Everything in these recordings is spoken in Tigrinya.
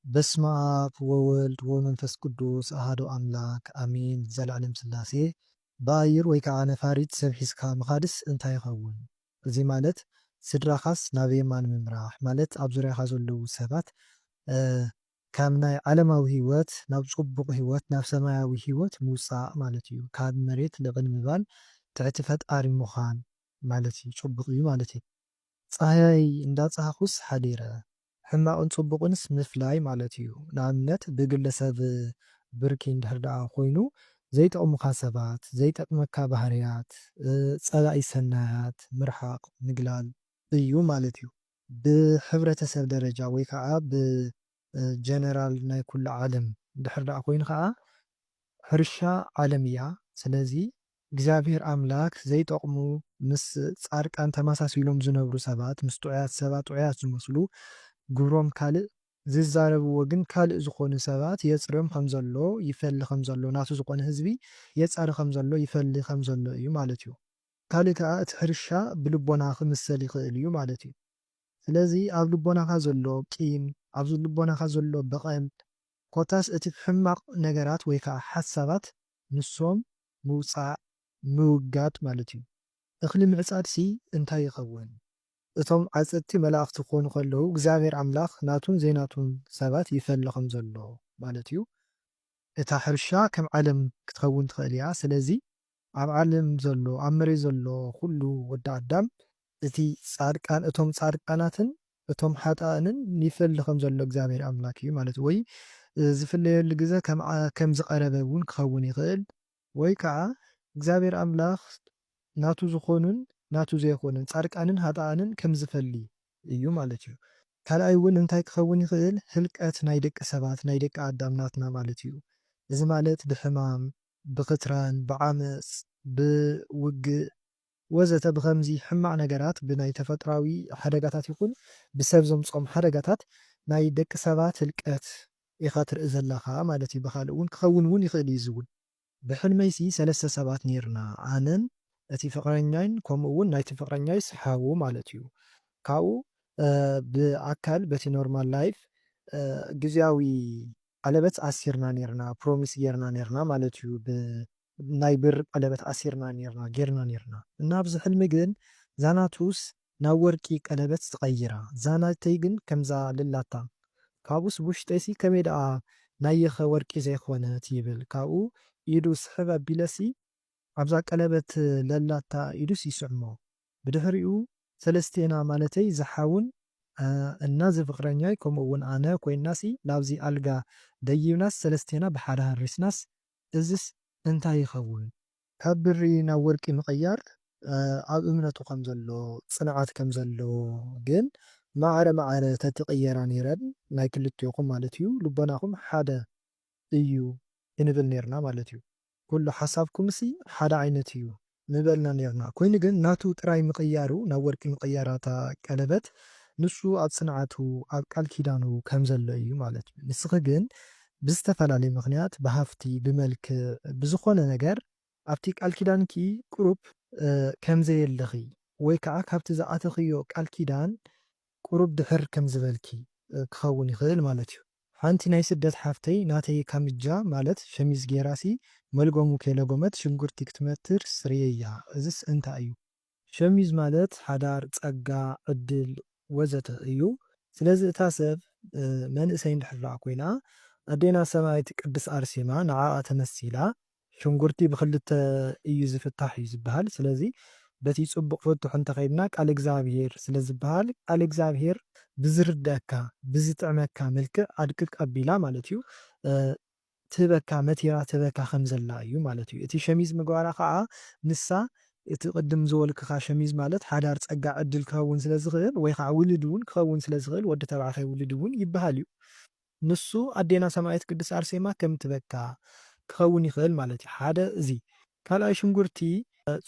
በስመ አብ ወወልድ ወመንፈስ ቅዱስ አሐዱ አምላክ አሜን። ዘላለም ሥላሴ በአየር ወይ ከዓ ነፋሪት ሰብ ሒዝካ ምኻድስ እንታይ ይኸውን? እዚ ማለት ስድራኻስ ናብ የማን ምምራሕ ማለት ኣብ ዙርያኻ ዘለዉ ሰባት ካብ ናይ ዓለማዊ ህይወት ናብ ጽቡቕ ህይወት ናብ ሰማያዊ ህይወት ምውፃእ ማለት እዩ። ካብ መሬት ልቕን ምባል ትሕቲ ፈጣሪ ምዃን ማለት እዩ። ጽቡቕ እዩ ማለት እዩ። ፀሓይ እንዳፀሓኹስ ሓዲረ ሕማቕን ጽቡቕንስ ምፍላይ ማለት እዩ። ንኣብነት ብግለሰብ ብርኪ እንድሕር ደኣ ኮይኑ ዘይጠቕሙካ ሰባት ዘይጠቕመካ ባህርያት ፀላኢ ሰናያት ምርሓቕ ምግላል እዩ ማለት እዩ። ብሕብረተሰብ ደረጃ ወይ ከዓ ብጀነራል ናይ ኩሉ ዓለም እንድሕር ደኣ ኮይኑ ከዓ ሕርሻ ዓለም እያ። ስለዚ እግዚኣብሔር ኣምላክ ዘይጠቕሙ ምስ ጻድቃን ተመሳሲሎም ዝነብሩ ሰባት ምስ ጥዑያት ሰባት ጥዑያት ዝመስሉ ግብሮም ካልእ ዝዛረብዎ ግን ካልእ ዝኾኑ ሰባት የፅርዮም ከም ዘሎ ይፈሊ ከም ዘሎ ናቱ ዝኾነ ህዝቢ የፃሪ ከም ዘሎ ይፈሊ ከም ዘሎ እዩ ማለት እዩ። ካልእ ከዓ እቲ ሕርሻ ብልቦና ክምሰል ይኽእል እዩ ማለት እዩ። ስለዚ ኣብ ልቦናኻ ዘሎ ቂም ኣብ ልቦናኻ ዘሎ በቐል ኮታስ እቲ ሕማቕ ነገራት ወይ ከዓ ሓሳባት ንሶም ምውፃእ ምውጋድ ማለት እዩ። እኽሊ ምዕፃድሲ እንታይ ይኸውን? እቶም ዓፀድቲ መላእኽቲ ክኾኑ ከለዉ እግዚኣብሔር ኣምላኽ ናቱን ዘይናቱን ሰባት ይፈሊ ከም ዘሎ ማለት እዩ። እታ ሕርሻ ከም ዓለም ክትኸውን ትኽእል እያ። ስለዚ ኣብ ዓለም ዘሎ ኣብ መሬት ዘሎ ኩሉ ወዲ ኣዳም እቲ ጻድቃን እቶም ጻድቃናትን እቶም ሓጣንን ይፈሊ ከም ዘሎ እግዚኣብሔር ኣምላክ እዩ ማለት እዩ። ወይ ዝፍለየሉ ግዜ ከም ዝቐረበ እውን ክኸውን ይኽእል ወይ ከዓ እግዚኣብሔር ኣምላኽ ናቱ ዝኾኑን ናቱ ዘይኮኑን ጻድቃንን ሓጣንን ከም ዝፈሊ እዩ ማለት እዩ። ካልኣይ እውን እንታይ ክኸውን ይኽእል? ህልቀት ናይ ደቂ ሰባት ናይ ደቂ ኣዳም ናትና ማለት እዩ። እዚ ማለት ብሕማም ብኽትራን ብዓመፅ ብውግእ ወዘተ ብከምዚ ሕማቕ ነገራት ብናይ ተፈጥራዊ ሓደጋታት ይኹን ብሰብ ዘምፅኦም ሓደጋታት ናይ ደቂ ሰባት ህልቀት ኢኻ ትርኢ ዘለኻ ማለት እዩ። ብካልእ እውን ክኸውን እውን ይኽእል እዩ። ዝውን ብሕልመይሲ ሰለስተ ሰባት ነርና ኣነን እቲ ፍቕረኛይን ከምኡ እውን ናይቲ ፍቕረኛይስ ሓዉ ማለት እዩ። ካብኡ ብኣካል በቲ ኖርማል ላይፍ ግዝያዊ ቀለበት ኣሲርና ነርና ፕሮሚስ ጌርና ነርና ማለት እዩ። ናይ ብሪ ቀለበት ኣሲርና ነርና ጌርና ነርና እና ኣብዚ ሕልሚ ግን ዛናቱስ ናብ ወርቂ ቀለበት ዝቐይራ ዛናተይ ግን ከምዛ ልላታ ካብኡስ ውሽጠይሲ ከመይ ደኣ ናይኸ ወርቂ ዘይኮነት ይብል ካብኡ ኢዱ ስሕብ ኣቢለሲ ኣብዛ ቀለበት ለላታ ኢዱስ ይስዕሞ ብድሕሪኡ ሰለስቴና ማለተይ ዝሓውን እና ዝፍቕረኛይ ከምኡ እውን ኣነ ኮይናሲ ናብዚ ኣልጋ ደይብናስ ሰለስቴና ብሓደ ሃሪስናስ እዝስ እንታይ ይኸውን? ካብ ብሪ ናብ ወርቂ ምቕያር ኣብ እምነቱ ከም ዘሎ ፅንዓት ከም ዘለዎ ግን ማዕረ ማዕረ ተትቕየራ ነይረን ናይ ክልቲኹም ማለት እዩ። ልቦናኹም ሓደ እዩ ክንብል ነርና ማለት እዩ። ኩሉ ሓሳብኩምሲ ሓደ ዓይነት እዩ ንበልና ነርና ኮይኑ ግን ናቱ ጥራይ ምቕያሩ ናብ ወርቂ ምቕያራታ ቀለበት ንሱ ኣብ ፅንዓቱ ኣብ ቃል ኪዳኑ ከም ዘሎ እዩ ማለት እዩ። ንስኺ ግን ብዝተፈላለዩ ምክንያት ብሃፍቲ ብመልክዕ ብዝኾነ ነገር ኣብቲ ቃል ኪዳንኪ ቁሩብ ከምዘየለኺ ወይ ከዓ ካብቲ ዝኣተኽዮ ቃል ኪዳን ቁሩብ ድሕር ከም ዝበልኪ ክኸውን ይኽእል ማለት እዩ። ሓንቲ ናይ ስደት ሓፍተይ ናተይ ካምጃ ማለት ሸሚዝ ጌራሲ መልጎሙ ከይለጎመት ሽጉርቲ ክትመትር ስርየያ እዝስ እንታይ እዩ? ሸሚዝ ማለት ሓዳር ፀጋ ዕድል ወዘተ እዩ። ስለዚ እታ ሰብ መንእሰይ እንድሕር ኮይና ኣዴና ሰማያዊት ቅድስት ኣርሴማ ንዓኣ ተመሲላ ሽጉርቲ ብክልተ እዩ ዝፍታሕ እዩ ዝበሃል። ስለዚ በቲ ፅቡቕ ፍቱሕ እንተኸይድና ቃል እግዚኣብሔር ስለ ዝበሃል ቃል እግዚኣብሔር ብዝርድአካ ብዝጥዕመካ መልክዕ ኣድቅቅ ኣቢላ ማለት እዩ ትህበካ መቲራ ትህበካ ከም ዘላ እዩ ማለት እዩ። እቲ ሸሚዝ ምግባራ ከዓ ንሳ እቲ ቅድም ዝበልክኻ ሸሚዝ ማለት ሓዳር ፀጋ ዕድል ክኸውን ስለ ዝኽእል ወይ ከዓ ውልድ እውን ክኸውን ስለ ዝኽእል ወዲ ተባዕታይ ውልድ እውን ይበሃል እዩ። ንሱ ኣዴና ሰማያዊት ቅድስት ኣርሴማ ከም ትበካ ክኸውን ይኽእል ማለት እዩ። ሓደ እዚ ካልኣይ ሽጉርቲ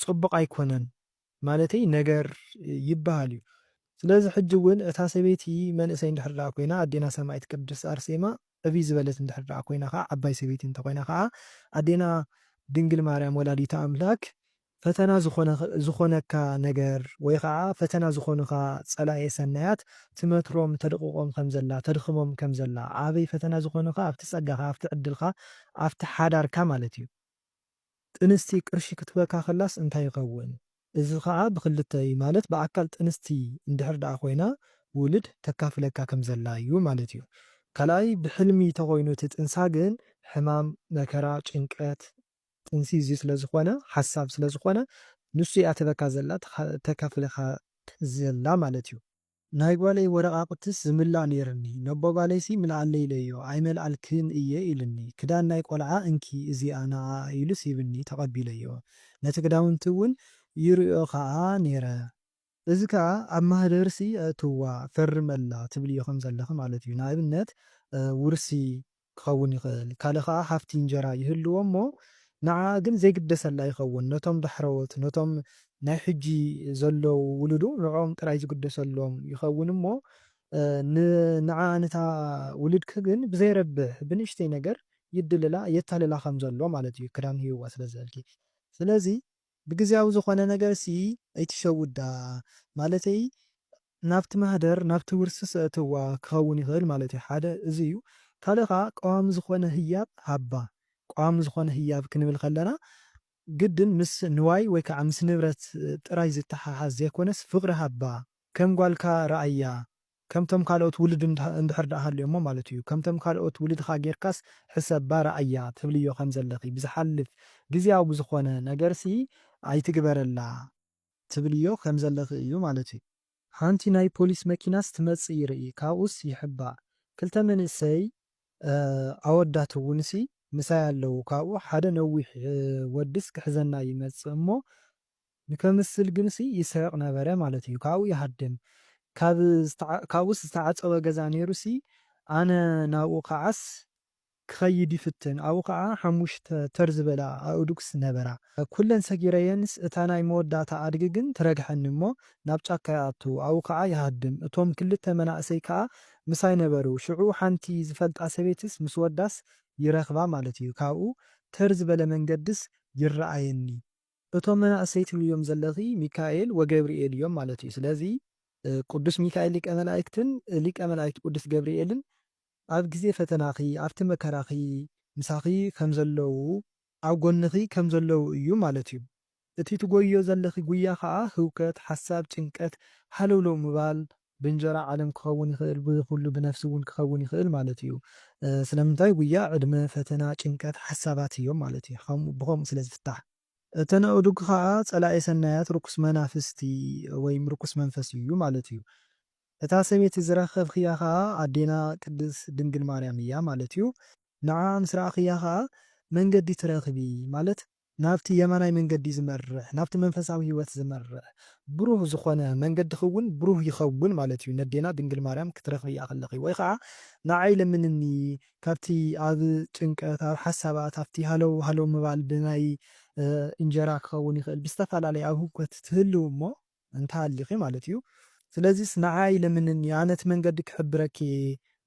ፅቡቕ ኣይኮነን ማለተይ ነገር ይበሃል እዩ። ስለዚ ሕጂ እውን እታ ሰበይቲ መንእሰይ እንድሕር ደኣ ኮይና ኣዴና ሰማያዊት ቅድስት ኣርሴማ ዕብይ ዝበለት እንድሕር ደኣ ኮይና ከዓ ዓባይ ሰበይቲ እንተኮይና ከዓ ኣዴና ድንግል ማርያም ወላዲተ ኣምላክ ፈተና ዝኾነካ ነገር ወይ ከዓ ፈተና ዝኾኑኻ ጸላኤ ሰናያት ትመትሮም ተደቕቖም ከም ዘላ ተድኽሞም ከም ዘላ ኣበይ ፈተና ዝኾኑኻ ኣብቲ ጸጋኻ ኣብቲ ዕድልካ ኣብቲ ሓዳርካ ማለት እዩ። ጥንስቲ ቅርሺ ክትበካ ኸላስ እንታይ ይኸውን? እዚ ከዓ ብክልተ እዩ ማለት ብኣካል ጥንስቲ እንድሕር ደኣ ኮይና ውልድ ተካፍለካ ከም ዘላ እዩ ማለት እዩ። ካልኣይ ብሕልሚ ተኾይኑ እቲ ጥንሳ ግን ሕማም፣ መከራ፣ ጭንቀት ጥንሲ እዚ ስለ ዝኾነ ሓሳብ ስለ ዝኾነ ንሱ እያ ትበካ ዘላ ተካፍለካ ዘላ ማለት እዩ። ናይ ጓለይ ወረቓቕትስ ዝምላእ ነይርኒ ነቦ ጓለይሲ ምልኣለይለዮ ኣይመልኣልክን እየ ኢልኒ ክዳን ናይ ቆልዓ እንኪ እዚኣ ንኣ ኢሉስ ይብኒ ተቐቢለዮ ነቲ ክዳውንቲ እውን ይርዮ ከዓ ነይረ። እዚ ከዓ ኣብ ማህደርሲ እትዋ ፈርመላ ትብልዮ ከም ዘለኹ ማለት እዩ። ንኣብነት ውርሲ ክኸውን ይኽእል ካልእ ከዓ ሃፍቲ እንጀራ ይህልዎ እሞ ንዓ ግን ዘይግደሰላ ይኸውን ነቶም ዳሕረዎት ነቶም ናይ ሕጂ ዘለዉ ውሉዱ ንዖም ጥራይ ዝግደሰሎም ይኸውን እሞ ንዓ ነታ ውልድክ ግን ብዘይረብሕ ብንእሽተይ ነገር ይድልላ የታልላ ከም ዘሎ ማለት እዩ ክዳን ሂብዋ ስለ ዘልኪ። ስለዚ ብግዝያዊ ዝኾነ ነገርሲ ኣይትሸውዳ ማለተይ ናብቲ ማህደር ናብቲ ውርሲ ስእትዋ ክኸውን ይኽእል ማለት እዩ። ሓደ እዚ እዩ። ካልእ ከዓ ቀዋሚ ዝኾነ ህያብ ሃባ ቀዋሚ ዝኾነ ህያብ ክንብል ከለና ግድን ምስ ንዋይ ወይ ከዓ ምስ ንብረት ጥራይ ዝተሓሓዝ ዘይኮነስ ፍቕሪ ሃባ ከም ጓልካ ረኣያ ከምቶም ካልኦት ውልድ እንድሕር ደኣ ሃልዮሞ ማለት እዩ። ከምቶም ካልኦት ውልድኻ ጌርካስ ሕሰባ ረኣያ ትብልዮ ከም ዘለኺ ብዝሓልፍ ግዝያዊ ብዝኾነ ነገርሲ ኣይትግበረላ ትብልዮ ከም ዘለኺ እዩ ማለት እዩ። ሓንቲ ናይ ፖሊስ መኪናስ ትመጽእ ይርኢ ካብኡስ ይሕባእ ክልተ መንእሰይ ኣወዳት እውንሲ ምሳይ ኣለዉ ካብኡ ሓደ ነዊሕ ወድስ ክሕዘና ይመጽእ እሞ ንከምስል ግንሲ ይስሕቕ ነበረ ማለት እዩ። ካብኡ ይሃድም ካብኡስ ዝተዓፀወ ገዛ ነይሩሲ ኣነ ናብኡ ከዓስ ክኸይድ ይፍትን ኣብኡ ከዓ 5 ተር ዝበላ ኣእዱግስ ነበራ ኩለን ሰጊረየንስ እታ ናይ መወዳእታ ኣድጊ ግን ትረግሐኒ እሞ ናብ ጫካ ይኣቱ ኣብኡ ከዓ ይሃድም እቶም ክልተ መናእሰይ ከዓ ምሳይ ነበሩ ሽዑ ሓንቲ ዝፈልጣ ሰበይትስ ምስ ወዳስ ይረኽባ ማለት እዩ። ካብኡ ተር ዝበለ መንገድስ ይረኣየኒ እቶም መናእሰይ ትብልዮም ዘለኺ ሚካኤል ወገብርኤል እዮም ማለት እዩ። ስለዚ ቅዱስ ሚካኤል ሊቀ መላእክትን ሊቀ መላእክት ቅዱስ ገብርኤልን ኣብ ግዜ ፈተናኺ ኣብቲ መከራኺ ምሳኺ ከም ዘለዉ ኣብ ጎንኺ ከም ዘለዉ እዩ ማለት እዩ። እቲ ትጎዮ ዘለኺ ጉያ ከዓ ህውከት ሓሳብ ጭንቀት ሃለውለው ምባል ብእንጀራ ዓለም ክኸውን ይኽእል ብኩሉ ብነፍሲ እውን ክኸውን ይኽእል ማለት እዩ። ስለምንታይ ጉያ ዕድመ ፈተና ጭንቀት ሓሳባት እዮም ማለት እዩ ብኸምኡ ስለ ዝፍታሕ እተን ኣእዱግ ከዓ ጸላኤ ሰናያት ርኩስ መናፍስቲ ወይ ርኩስ መንፈስ እዩ ማለት እዩ። እታ ሰበይቲ ዝረኸብክያ ከዓ ኣዴና ቅድስ ድንግል ማርያም እያ ማለት እዩ። ንዓ ምስ ረኣኽያ ከዓ መንገዲ ትረኽቢ ማለት ናብቲ የማናይ መንገዲ ዝመርሕ ናብቲ መንፈሳዊ ህይወት ዝመርሕ ብሩህ ዝኾነ መንገዲ ክውን ብሩህ ይኸውን ማለት እዩ። ነዴና ድንግል ማርያም ክትረኽብያ ከለኺ ወይ ከዓ ንዓይ ለምንኒ ካብቲ ኣብ ጭንቀት ኣብ ሓሳባት ኣብቲ ሃለው ምባል ብናይ እንጀራ ክኸውን ይኽእል ብዝተፈላለየ ኣብ ህውከት ትህልው እሞ እንተሃሊኺ ማለት እዩ። ስለዚስ ንዓይ ለምንኒ ኣነት መንገዲ ክሕብረኪ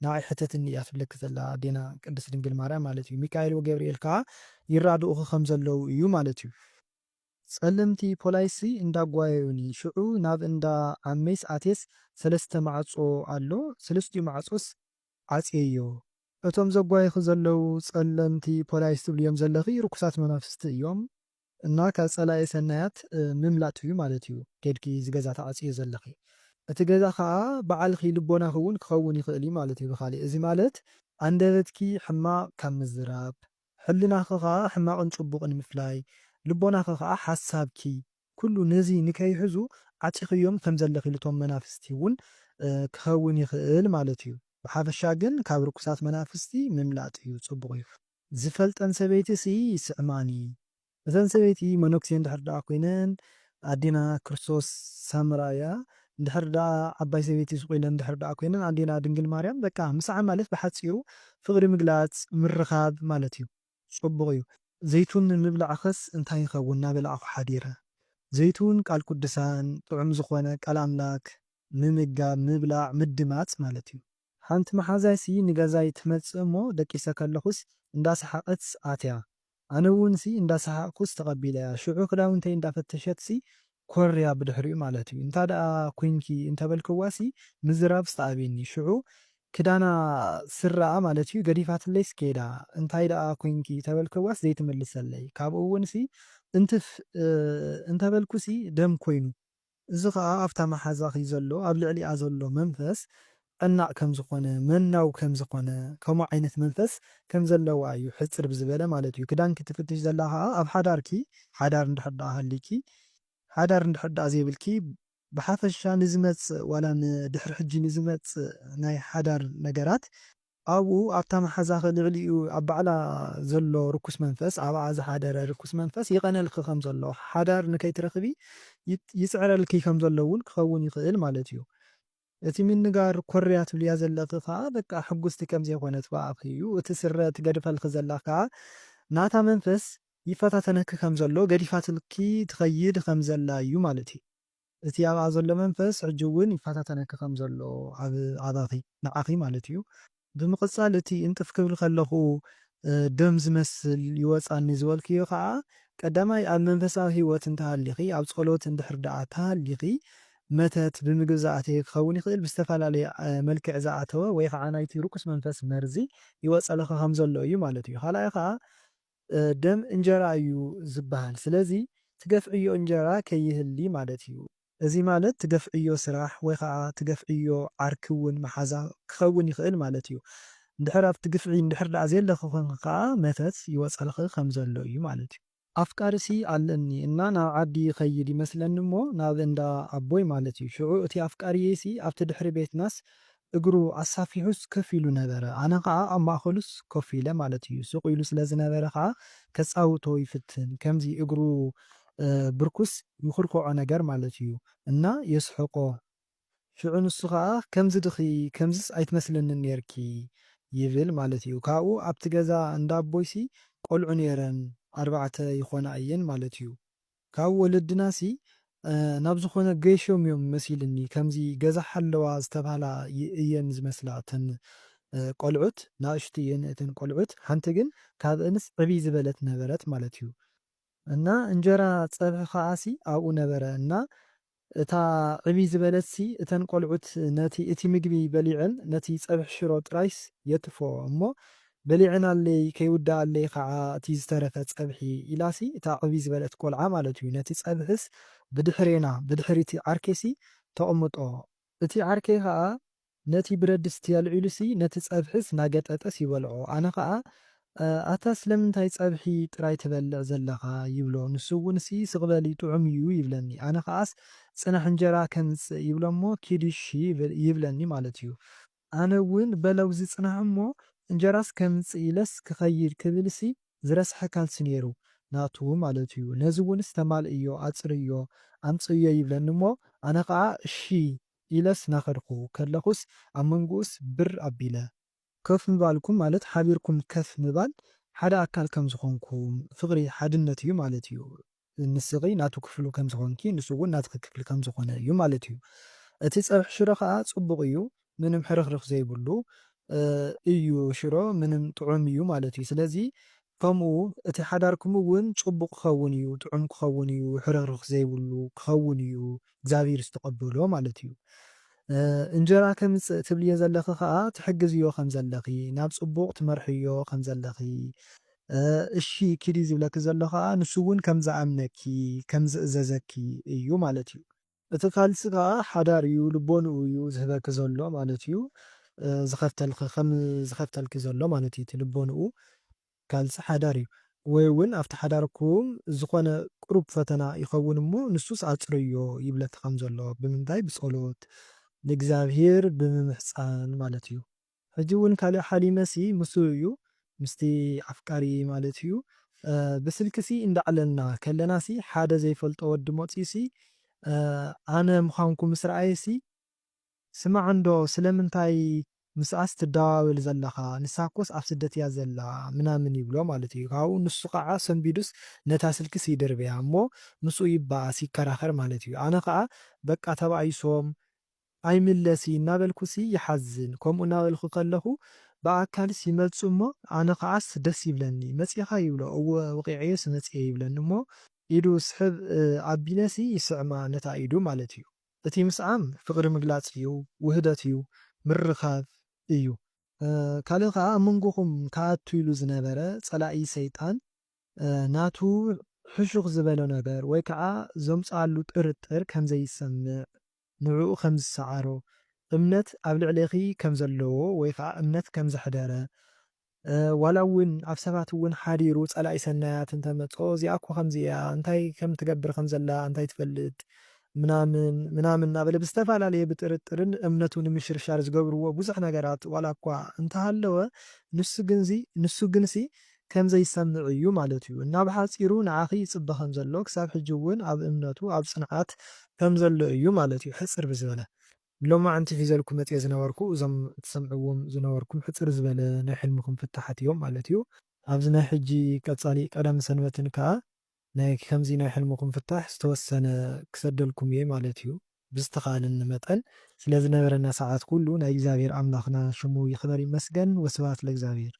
ንዓይ ሕተትኒ እያ ትብለክ ዘላ ኣዴና ቅድስት ድንግል ማርያም ማለት እዩ። ሚካኤል ወገብርኤል ከዓ ይራድኡኹ ከም ዘለዉ እዩ ማለት እዩ። ጸለምቲ ፖላይሲ እንዳጓየዩኒ ሽዑ ናብ እንዳ ዓመይስ ኣቴስ 3 ማዕጾ ኣሎ 3 ማዕጾስ ዓጽዮ እቶም ዘጓየኹ ዘለዉ ጸለምቲ ፖላይስ ትብልዮም ዘለኺ ርኩሳት መናፍስቲ እዮም እና ካብ ጸላኤ ሰናያት ምምላጥ እዩ ማለት እዩ። ከድኪ ዝገዛ ተዓጽዮ ዘለኺ እቲ ገዛ ከዓ በዓልኺ ልቦናኺ እውን ክኸውን ይኽእል እዩ ማለት እዩ። ብኻሊእ እዚ ማለት ኣንደበትኪ ሕማቕ ካብ ምዝራብ ሕልናኺ ከዓ ሕማቕን ጽቡቕን ምፍላይ ልቦናኺ ከዓ ሓሳብኪ ኩሉ ነዚ ንከይሕዙ ዓፂኽዮም ከም ዘለኺ ልቶም መናፍስቲ እውን ክኸውን ይኽእል ማለት እዩ። ብሓፈሻ ግን ካብ ርኩሳት መናፍስቲ ምምላጥ እዩ ጽቡቕ እዩ። ዝፈልጠን ሰበይቲ ሲ ይስዕማኒ እተን ሰበይቲ መነኩሴ እንድሕር ደኣ ኮይነን ኣዴና ክርስቶስ ሳምራያ እንድሕር ደኣ ዓባይ ሰበይቲ ዝቆይለን እንድሕር ደኣ ኮይነን ኣዴና ድንግል ማርያም በቃ ምስዓ ማለት ብሓፂሩ ፍቕሪ ምግላፅ ምርኻብ ማለት እዩ። ጽቡቕ እዩ። ዘይቱን ምብላዕኸስ እንታይ ይኸውን እናበላዕኹ ሓዲረ ዘይቱን ቃል ቅዱሳን ጥዑም ዝኾነ ቃል ኣምላክ ምምጋብ ምብላዕ ምድማፅ ማለት እዩ። ሓንቲ መሓዛይሲ ንገዛይ ትመጽእ እሞ ደቂሰ ከለኹስ እንዳሰሓቐት ኣትያ ኣነ እውን እንዳሰሓቅኩስ ተቐቢለያ ሽዑ ክዳውንተይ እንዳፈተሸትሲ ኮርያ ብድሕሪኡ ማለት እዩ። እንታ ደኣ ኮንኪ እንተበልክዋሲ ምዝራብ ዝተኣበኒ ሽዑ ክዳና ስራኣ ማለት እዩ ገዲፋትለይስ ከይዳ እንታይ ደኣ ኮንኪ ተበልክዋስ ዘይትምልሰለይ ካብኡ እውንሲ እንትፍ እንተበልኩሲ ደም ኮይኑ እዚ ከዓ ኣብታ መሓዛኺ ዘሎ ኣብ ልዕሊኣ ዘሎ መንፈስ ቀናቕ ከም ዝኾነ መናው ከም ዝኾነ ከምኡ ዓይነት መንፈስ ከም ዘለዋ እዩ ሕፅር ብዝበለ ማለት እዩ። ክዳን ክትፍትሽ ዘላ ከዓ ኣብ ሓዳርኪ ሓዳር እንድሕር ደኣ ሃሊኪ ሓዳር እንድሕር ደኣ ዘይብልኪ ብሓፈሻ ንዝመፅእ ዋላ ንድሕሪ ሕጂ ንዝመፅእ ናይ ሓዳር ነገራት ኣብኡ ኣብታ መሓዛኺ ልዕሊኡ ኣብ ባዕላ ዘሎ ርኩስ መንፈስ ኣብኣ ዝሓደረ ርኩስ መንፈስ ይቐነልኪ ከም ዘሎ ሓዳር ንከይትረኽቢ ይፅዕረልኪ ከም ዘሎ እውን ክኸውን ይኽእል ማለት እዩ። እቲ ምንጋር ኮርያ ትብልያ ዘለኺ ከዓ በቃ ሕጉስቲ ከም ዘይኮነት በኣኺ እዩ። እቲ ስረ ትገድፈልኪ ዘላ ከዓ ናታ መንፈስ ይፈታተነኪ ከም ዘሎ ገዲፋትልኪ ትኸይድ ከም ዘላ እዩ ማለት እዩ። እቲ ኣብኣ ዘሎ መንፈስ ሕጂ እውን ይፈታተነኪ ከም ዘሎ ኣባኺ ንዓኺ ማለት እዩ። ብምቕፃል እቲ እንጥፍ ክብል ከለኹ ደም ዝመስል ይወፃኒ ዝበልክዮ ከዓ ቀዳማይ ኣብ መንፈሳዊ ሂወት እንተሃሊኺ ኣብ ፀሎት እንድሕር ደኣ ተሃሊኺ መተት ብምግብ ዝኣተየ ክኸውን ይኽእል ብዝተፈላለየ መልክዕ ዝኣተወ ወይ ከዓ ናይቲ ርኩስ መንፈስ መርዚ ይወፀለኺ ከም ዘሎ እዩ ማለት እዩ። ካልኣይ ከዓ ደም እንጀራ እዩ ዝበሃል። ስለዚ ትገፍዕዮ እንጀራ ከይህሊ ማለት እዩ። እዚ ማለት ትገፍዕዮ ስራሕ ወይ ከዓ ትገፍዕዮ ዓርኪ እውን መሓዛ ክኸውን ይኽእል ማለት እዩ። እንድሕር ኣብቲ ግፍዒ እንድሕር ደኣ ዘለኺ ኮንክ ከዓ መተት ይወፀልኺ ከም ዘሎ እዩ ማለት እዩ። ኣፍቃሪሲ ኣለኒ እና ናብ ዓዲ ይኸይድ ይመስለኒ እሞ ናብ እንዳ ኣቦይ ማለት እዩ። ሽዑ እቲ ኣፍቃሪየሲ ኣብቲ ድሕሪ ቤትናስ እግሩ ኣሳፊሑስ ከፍ ኢሉ ነበረ። ኣነ ከዓ ኣብ ማእኸሉስ ኮፍ ኢለ ማለት እዩ። ስቕ ኢሉ ስለ ዝነበረ ከዓ ከፃውቶ ይፍትን ከምዚ እግሩ ብርኩስ ይኹርኮዖ ነገር ማለት እዩ እና የስሕቆ ሽዑ ንሱ ከዓ ከምዚ ድኺ ከምዚስ ኣይትመስለንን ነርኪ ይብል ማለት እዩ። ካብኡ ኣብቲ ገዛ እንዳ ኣቦይሲ ቆልዑ ነረን 4 ይኾና እየን ማለት እዩ። ካብ ወለድናሲ ናብ ዝኾነ ገሾም እዮም መሲልኒ ከምዚ ገዛ ሓለዋ ዝተባሃላ እየን ዝመስላ እተን ቆልዑት ናእሽቲ እየን እተን ቆልዑት ሓንቲ ግን ካብ እንስ ዕብይ ዝበለት ነበረት ማለት እዩ። እና እንጀራ ፀብሒ ከዓሲ ኣብኡ ነበረ እና እታ ዕብይ ዝበለትሲ እተን ቆልዑት ነቲ እቲ ምግቢ በሊዐን ነቲ ፀብሒ ሽሮ ጥራይስ የትፎ እሞ በሊዕን ኣለይ ከይውዳእ ኣለይ ከዓ እቲ ዝተረፈ ፀብሒ ኢላሲ እታ ዕብይ ዝበለት ቆልዓ ማለት እዩ ነቲ ፀብሕስ ብድሕሬና ብድሕሪ እቲ ዓርኬሲ ተቕምጦ እቲ ዓርኬ ከዓ ነቲ ብረድስቲ ኣልዒሉሲ ነቲ ፀብሕስ ናገጠጠስ ይበልዖ። ኣነ ከዓ ኣታ ስለምንታይ ፀብሒ ጥራይ ትበልዕ ዘለኻ ይብሎ። ንሱ እውንሲ ስቕበሊ ጥዑም እዩ ይብለኒ። ኣነ ከዓስ ፅናሕ እንጀራ ከምፅእ ይብሎ እሞ ኪድሽ ይብለኒ ማለት እዩ። ኣነ እውን በለው ዝፅናሕ እሞ እንጀራስ ከምፅእ ኢለስ ክኸይድ ክብልሲ ዝረስሐ ካልሲ ነይሩ ናቱ ማለት እዩ። ነዚ እውንስ ተማልእዮ ኣፅርዮ ኣምፅዮ ይብለኒ እሞ ኣነ ከዓ እሺ ኢለስ ናኸድኩ ከለኹስ ኣብ መንጉኡስ ብር ኣቢለ ከፍ ምባልኩም ማለት ሓቢርኩም ከፍ ምባል ሓደ ኣካል ከም ዝኾንኩም ፍቕሪ ሓድነት እዩ ማለት እዩ። ንስኺ ናቱ ክፍሉ ከም ዝኾንኪ ንሱ እውን ናትኺ ክፍሊ ከም ዝኾነ እዩ ማለት እዩ። እቲ ፀብሒ ሽሮ ከዓ ፅቡቕ እዩ ምንም ሕርኽርኽ ዘይብሉ እዩ ሽሮ ምንም ጥዑም እዩ ማለት እዩ። ስለዚ ከምኡ እቲ ሓዳርኩም እውን ፅቡቕ ክኸውን እዩ ጥዑም ክኸውን እዩ ሕርኽርኽ ዘይብሉ ክኸውን እዩ እግዚኣብሔር ዝተቐበሎ ማለት እዩ። እንጀራ ከምፅእ ትብልዮ ዘለኺ ከዓ ትሕግዝዮ ከም ዘለኺ ናብ ፅቡቕ ትመርሕዮ ከም ዘለኺ እሺ ኪዲ ዝብለኪ ዘሎ ከዓ ንሱ እውን ከም ዝኣምነኪ ከም ዝእዘዘኪ እዩ ማለት እዩ። እቲ ካልሲ ከዓ ሓዳር እዩ ልቦንኡ እዩ ዝህበኪ ዘሎ ማለት እዩ። ዝኸፍተልኪ ከም ዝኸፍተልኪ ዘሎ ማለት እዩ። እቲ ልቦንኡ ካልሲ ሓዳር እዩ ወይ እውን ኣብቲ ሓዳርኩም ዝኾነ ቁሩብ ፈተና ይኸውን እሞ ንሱስ ኣፅርዮ ይብለኪ ከም ዘሎ ብምንታይ ብፀሎት ንእግዚኣብሔር ብምምሕፃን ማለት እዩ። ሕጂ እውን ካልእ ሓሊመሲ ምስ እዩ ምስቲ ኣፍቃሪ ማለት እዩ ብስልክሲ እንዳዕለልና ከለናሲ ሓደ ዘይፈልጦ ወዲ መፂሲ ኣነ ምዃንኩ ምስ ረኣየሲ ስማዕንዶ ስለምንታይ ምስኣስ ትደዋወል ዘለኻ ንሳኮስ ኣብ ስደት እያ ዘላ ምናምን ይብሎ ማለት እዩ። ካብኡ ንሱ ከዓ ሰንቢዱስ ነታ ስልክስ ይድርብያ እሞ ምስኡ ይበኣስ ይከራኸር ማለት እዩ። ኣነ ከዓ በቃ ተባኢሶም ኣይምለሲ እናበልኩሲ ይሓዝን ከምኡ እናበልኩ ከለኹ ብኣካልስ ይመፁ እሞ ኣነ ከዓስ ደስ ይብለኒ መፂኻ ይብሎ እወ ወቂዐዮስ መፅአ ይብለኒ እሞ ኢዱ ስሕብ ኣቢለሲ ይስዕማ ነታ ኢዱ ማለት እዩ። እቲ ምስዓም ፍቅሪ ምግላፅ እዩ፣ ውህደት እዩ፣ ምርኻብ እዩ። ካልእ ከዓ ኣብ መንጎኹም ከኣቱ ኢሉ ዝነበረ ፀላኢ ሰይጣን ናቱ ሕሹኽ ዝበሎ ነገር ወይ ከዓ ዘምፃሉ ጥርጥር ከም ዘይሰምዕ ንዕኡ ከም ዝሰዓሮ እምነት ኣብ ልዕሊኺ ከም ዘለዎ ወይ ከዓ እምነት ከም ዘሕደረ ዋላ እውን ኣብ ሰባት እውን ሓዲሩ ፀላኢ ሰናያት እንተመፆ እዚኣ እኮ ከምዚ እያ እንታይ ከም ትገብር ከም ዘላ እንታይ ትፈልጥ ምናምን ምናምን እናበለ ብዝተፈላለየ ብጥርጥርን እምነቱ ንምሽርሻር ዝገብርዎ ብዙሕ ነገራት ዋላ እኳ እንተሃለወ ንሱ ግንሲ ከም ዘይሰምዕ እዩ ማለት እዩ። እና ብሓፂሩ ንዓኺ ይፅበ ከም ዘሎ ክሳብ ሕጂ እውን ኣብ እምነቱ ኣብ ፅንዓት ከም ዘሎ እዩ ማለት እዩ። ሕፅር ብዝበለ ሎማዓንቲ ሒዘልኩም መፅየ ዝነበርኩ እዞም እትሰምዕዎም ዝነበርኩም ሕፅር ዝበለ ናይ ሕልምኩም ፍታሓት እዮም ማለት እዩ። ኣብዚ ናይ ሕጂ ቀፃሊ ቀዳም ሰንበትን ከዓ ናይ ከምዚ ናይ ሕልምኩም ፍታሕ ዝተወሰነ ክሰደልኩም እየ ማለት እዩ ብዝተኻለኒ መጠን። ስለ ዝነበረና ሰዓት ኩሉ ናይ እግዚኣብሔር ኣምላኽና ሽሙ ይኽበር ይመስገን። ወስብሐት ለእግዚአብሔር።